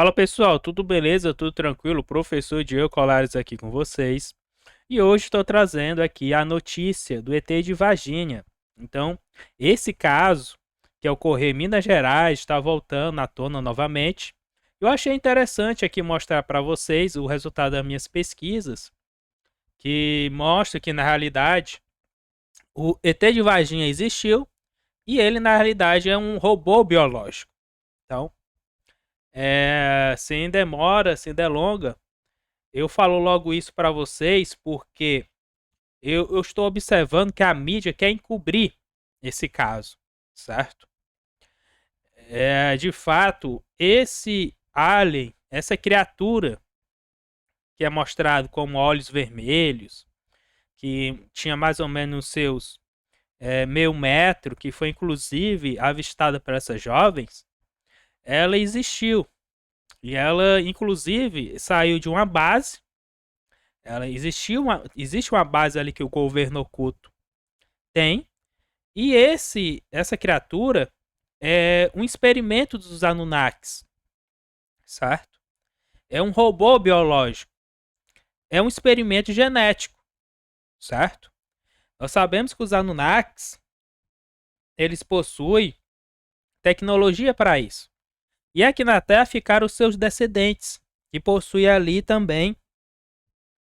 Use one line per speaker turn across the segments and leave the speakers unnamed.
Fala pessoal, tudo beleza? Tudo tranquilo? Professor Diego Colares aqui com vocês. E hoje estou trazendo aqui a notícia do ET de Varginha. Então, esse caso que ocorreu em Minas Gerais está voltando à tona novamente. Eu achei interessante aqui mostrar para vocês o resultado das minhas pesquisas, que mostra que na realidade o ET de Varginha existiu e ele na realidade é um robô biológico. Então, sem demora, sem delonga, eu falo logo isso para vocês porque eu estou observando que a mídia quer encobrir esse caso, certo? De fato, esse alien, essa criatura que é mostrado como olhos vermelhos, que tinha mais ou menos seus meio metro, que foi inclusive avistada por essas jovens, ela existiu. E ela, inclusive, saiu de uma base. Existe uma base ali que o governo oculto tem. E essa criatura é um experimento dos Anunnakis, certo? É um robô biológico. É um experimento genético, certo? Nós sabemos que os Anunnakis, eles possuem tecnologia para isso. E aqui na Terra ficaram os seus descendentes, que possuem ali também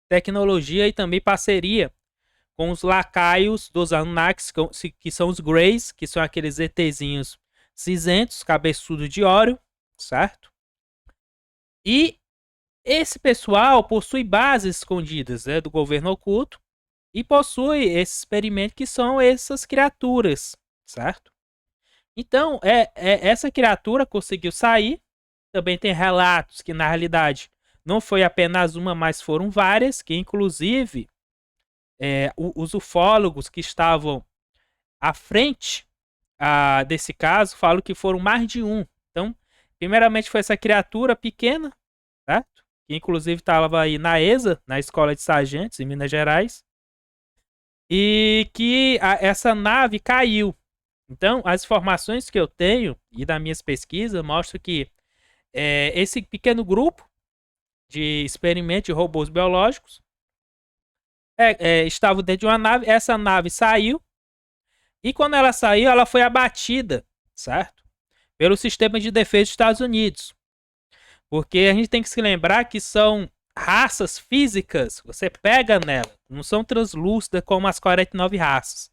tecnologia e também parceria com os lacaios dos Anunnakis, que são os Greys, que são aqueles ETzinhos cinzentos, cabeçudo de óleo, certo? E esse pessoal possui bases escondidas do governo oculto e possui esse experimento que são essas criaturas, certo? Então, essa criatura conseguiu sair. Também tem relatos que, na realidade, não foi apenas uma, mas foram várias, que inclusive os ufólogos que estavam à frente desse caso falam que foram mais de um. Então, primeiramente foi essa criatura pequena, certo? Que inclusive estava aí na ESA, na Escola de Sargentos, em Minas Gerais, e que essa nave caiu. Então, as informações que eu tenho e das minhas pesquisas mostram que esse pequeno grupo de experimentos de robôs biológicos estava dentro de uma nave. Essa nave saiu e quando ela saiu, ela foi abatida, certo? Pelo sistema de defesa dos Estados Unidos. Porque a gente tem que se lembrar que são raças físicas, você pega nela, não são translúcidas como as 49 raças.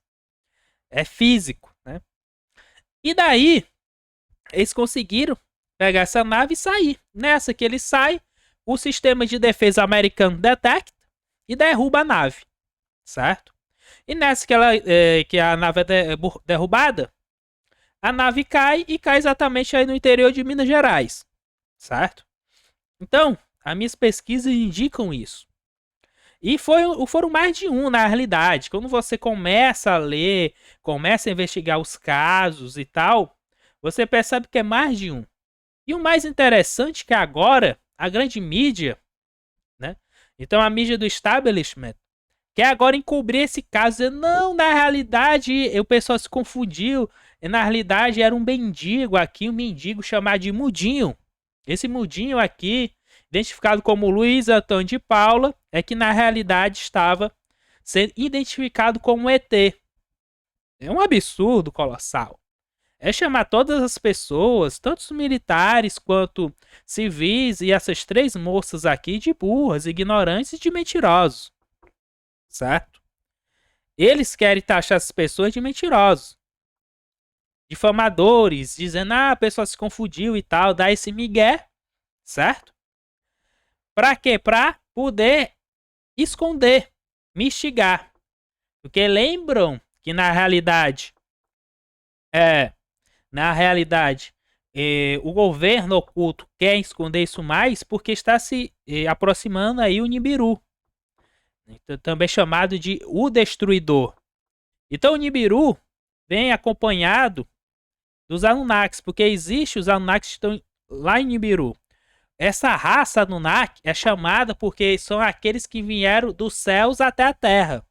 É físico, né? E daí, eles conseguiram pegar essa nave e sair. Nessa que ele sai, o sistema de defesa americano detecta e derruba a nave, certo? E nessa que a nave é derrubada, a nave cai e cai exatamente aí no interior de Minas Gerais, certo? Então, as minhas pesquisas indicam isso. E foram mais de um, na realidade. Quando você começa a ler, começa a investigar os casos e tal, você percebe que é mais de um. E o mais interessante é que agora, a grande mídia, né? Então a mídia do establishment, quer agora encobrir esse caso. Dizendo, não, na realidade, o pessoal se confundiu. Na realidade, era um mendigo aqui, um mendigo chamado de Mudinho. Esse Mudinho aqui, identificado como Luiz Antônio de Paula, é que na realidade estava sendo identificado como um ET. É um absurdo colossal. É chamar todas as pessoas, tanto os militares quanto civis e essas três moças aqui de burras, ignorantes e de mentirosos. Certo? Eles querem taxar essas pessoas de mentirosos, difamadores, dizendo, a pessoa se confundiu e tal, dá esse migué, certo? Pra quê? Pra poder esconder, mistigar. Porque lembram que na realidade, o governo oculto quer esconder isso mais porque está se aproximando aí o Nibiru, também chamado de o Destruidor. Então o Nibiru vem acompanhado dos Anunnakis, porque existe os Anunnakis que estão lá em Nibiru. Essa raça Anunnaki é chamada porque são aqueles que vieram dos céus até a Terra.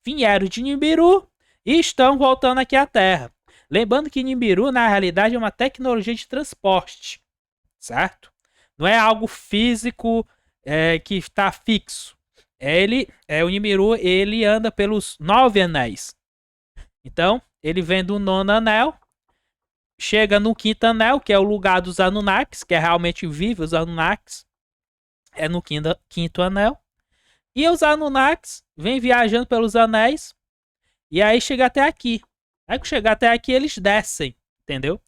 Vieram de Nibiru e estão voltando aqui à Terra. Lembrando que Nibiru, na realidade, é uma tecnologia de transporte, certo? não é algo físico que está fixo. O Nibiru, ele anda pelos 9 anéis. Então, ele vem do 9º anel, chega no 5º anel, que é o lugar dos Anunnakis, que é realmente vive os Anunnakis. É no 5º anel. E os Anunnakis vêm viajando pelos anéis. E aí chega até aqui. Aí que chegar até aqui, eles descem. Entendeu?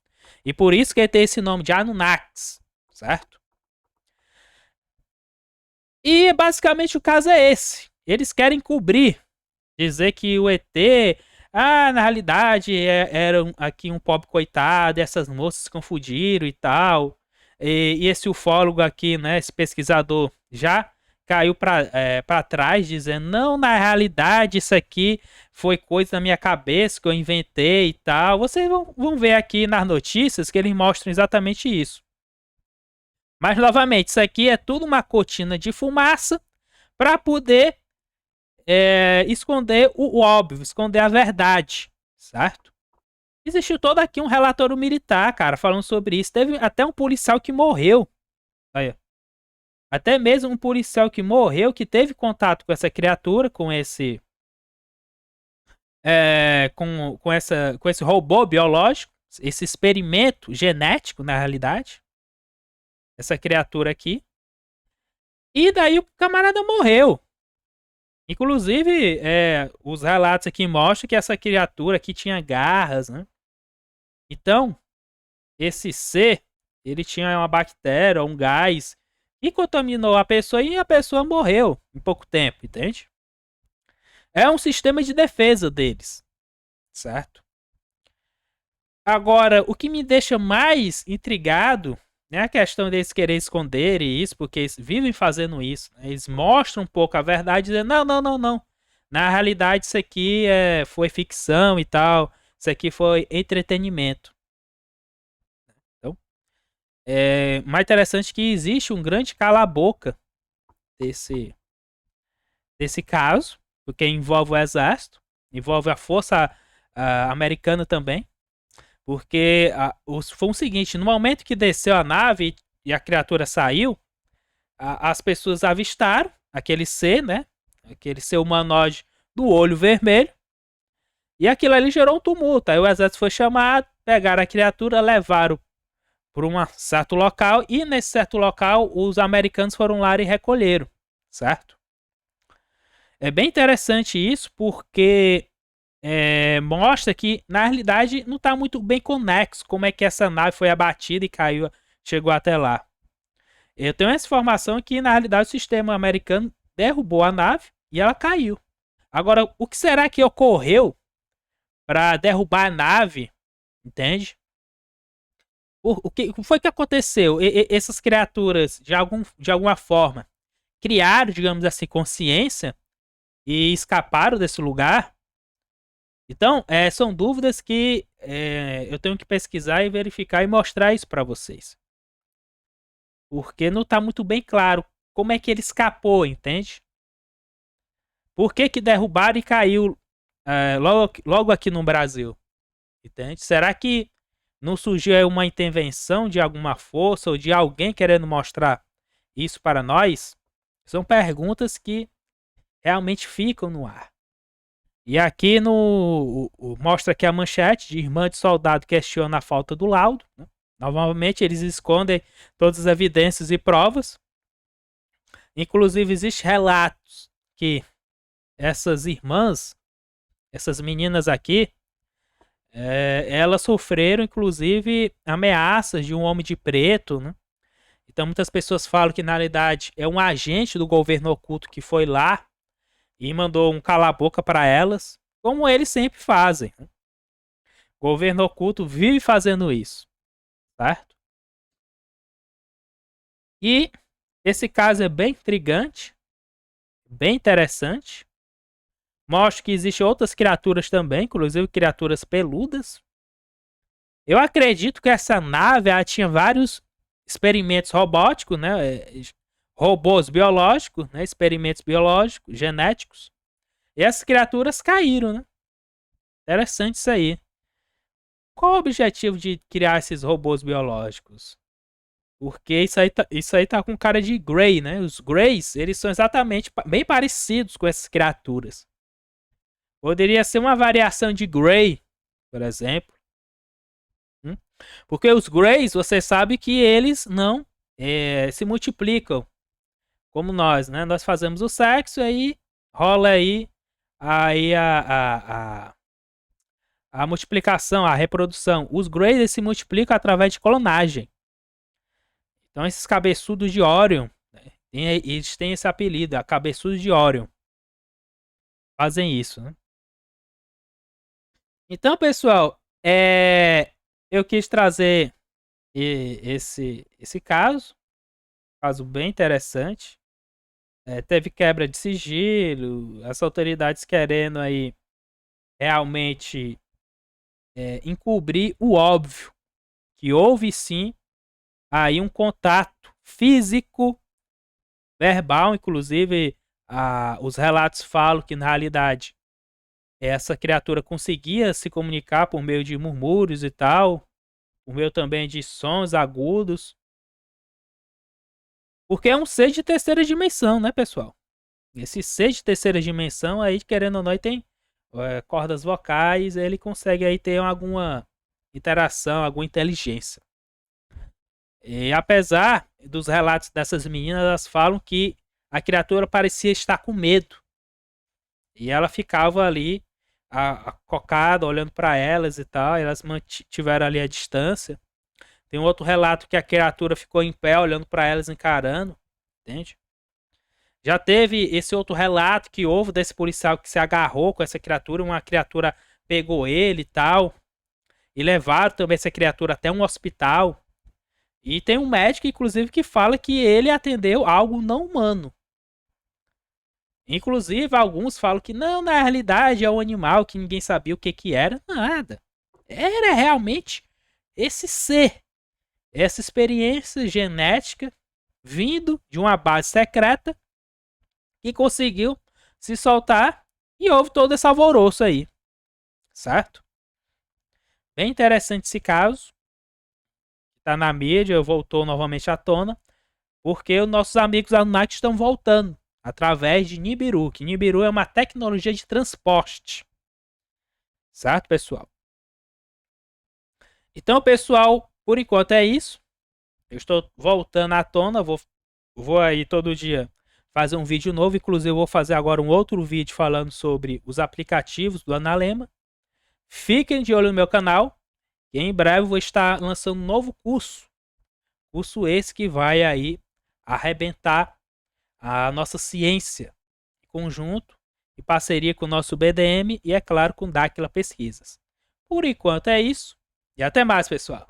E por isso que ele tem esse nome de Anunnakis. Certo? E basicamente o caso é esse. Eles querem cobrir. Dizer que o ET... na realidade, era aqui um pobre coitado. E essas moças se confundiram e tal. E esse ufólogo aqui, né? Esse pesquisador já caiu para trás, dizendo, não, na realidade isso aqui foi coisa da minha cabeça que eu inventei e tal. Vocês vão ver aqui nas notícias que eles mostram exatamente isso. Mas, novamente, isso aqui é tudo uma cortina de fumaça para poder esconder o óbvio, esconder a verdade, certo? Existiu todo aqui um relatório militar, cara, falando sobre isso. Teve até um policial que morreu. Aí, até mesmo um policial que morreu, que teve contato com essa criatura, com esse com esse robô biológico, esse experimento genético, na realidade, essa criatura aqui. E daí o camarada morreu. Inclusive, os relatos aqui mostram que essa criatura aqui tinha garras, né? Então, esse ser, ele tinha uma bactéria, um gás, e contaminou a pessoa e a pessoa morreu em pouco tempo, entende? É um sistema de defesa deles, certo? Agora, o que me deixa mais intrigado é a questão deles querer esconder isso, porque eles vivem fazendo isso. Né? Eles mostram um pouco a verdade, dizendo, não. Na realidade, isso aqui foi ficção e tal. Isso aqui foi entretenimento. Então, mais interessante que existe um grande cala-boca desse caso, porque envolve o exército, envolve a força americana também, porque foi o seguinte, no momento que desceu a nave e a criatura saiu, as pessoas avistaram aquele ser, né, aquele ser humanoide do olho vermelho, e aquilo ali gerou um tumulto. Aí o exército foi chamado, pegaram a criatura, levaram para um certo local, e nesse certo local os americanos foram lá e recolheram, certo? É bem interessante isso, porque mostra que, na realidade, não está muito bem conexo como é que essa nave foi abatida e caiu, chegou até lá. Eu tenho essa informação que, na realidade, o sistema americano derrubou a nave e ela caiu. Agora, o que será que ocorreu para derrubar a nave? Entende? O que foi que aconteceu? Essas criaturas, de alguma forma, criaram, digamos assim, consciência e escaparam desse lugar? Então, são dúvidas que eu tenho que pesquisar e verificar e mostrar isso para vocês. Porque não está muito bem claro como é que ele escapou, entende? Por que derrubaram e caiu logo aqui no Brasil? Entende? Será que não surgiu aí uma intervenção de alguma força ou de alguém querendo mostrar isso para nós? São perguntas que realmente ficam no ar. E aqui mostra aqui a manchete de irmã de soldado questiona a falta do laudo. Né? Novamente, eles escondem todas as evidências e provas. Inclusive, existem relatos que essas irmãs, essas meninas aqui, elas sofreram, inclusive, ameaças de um homem de preto. Né? Então, muitas pessoas falam que, na realidade, é um agente do governo oculto que foi lá e mandou um cala-boca para elas, como eles sempre fazem. Né? O governo oculto vive fazendo isso, certo? E esse caso é bem intrigante, bem interessante. Mostra que existem outras criaturas também, inclusive criaturas peludas. Eu acredito que essa nave tinha vários experimentos robóticos, né? Robôs biológicos, né? Experimentos biológicos, genéticos. E essas criaturas caíram, né? Interessante isso aí. Qual o objetivo de criar esses robôs biológicos? Porque isso aí tá com cara de Grey, né? Os Greys, eles são exatamente bem parecidos com essas criaturas. Poderia ser uma variação de Grey, por exemplo. Porque os Greys, você sabe que eles não se multiplicam como nós, né? Nós fazemos o sexo e aí rola aí a multiplicação, a reprodução. Os Greys eles se multiplicam através de clonagem. Então esses cabeçudos de Orion, né, eles têm esse apelido, a cabeçudos de Orion. Fazem isso, né? Então, pessoal, eu quis trazer esse caso bem interessante. Teve quebra de sigilo, as autoridades querendo aí realmente encobrir o óbvio, que houve sim aí um contato físico, verbal, inclusive os relatos falam que na realidade essa criatura conseguia se comunicar por meio de murmúrios e tal, por meio também de sons agudos, porque é um ser de terceira dimensão, né, pessoal? Esse ser de terceira dimensão aí, querendo ou não, tem cordas vocais, ele consegue aí ter alguma interação, alguma inteligência. E apesar dos relatos dessas meninas, elas falam que a criatura parecia estar com medo. E ela ficava ali, cocada, olhando para elas e tal. E elas mantiveram ali a distância. Tem um outro relato que a criatura ficou em pé, olhando para elas, encarando. Entende? Já teve esse outro relato que houve desse policial que se agarrou com essa criatura. Uma criatura pegou ele e tal. E levaram também essa criatura até um hospital. E tem um médico, inclusive, que fala que ele atendeu algo não humano. Inclusive, alguns falam que não, na realidade é um animal que ninguém sabia o que era. Nada. Era realmente esse ser. Essa experiência genética vindo de uma base secreta que conseguiu se soltar e houve todo esse alvoroço aí. Certo? Bem interessante esse caso. Tá na mídia, voltou novamente à tona, porque os nossos amigos Anunnaki estão voltando através de Nibiru, que Nibiru é uma tecnologia de transporte. Certo, pessoal? Então, pessoal, por enquanto é isso. Eu estou voltando à tona, vou aí todo dia fazer um vídeo novo, inclusive eu vou fazer agora um outro vídeo falando sobre os aplicativos do Analema. Fiquem de olho no meu canal, e em breve eu vou estar lançando um novo curso. Curso esse que vai aí arrebentar a nossa ciência em conjunto, em parceria com o nosso BDM e, é claro, com Dáquila Pesquisas. Por enquanto é isso e até mais, pessoal.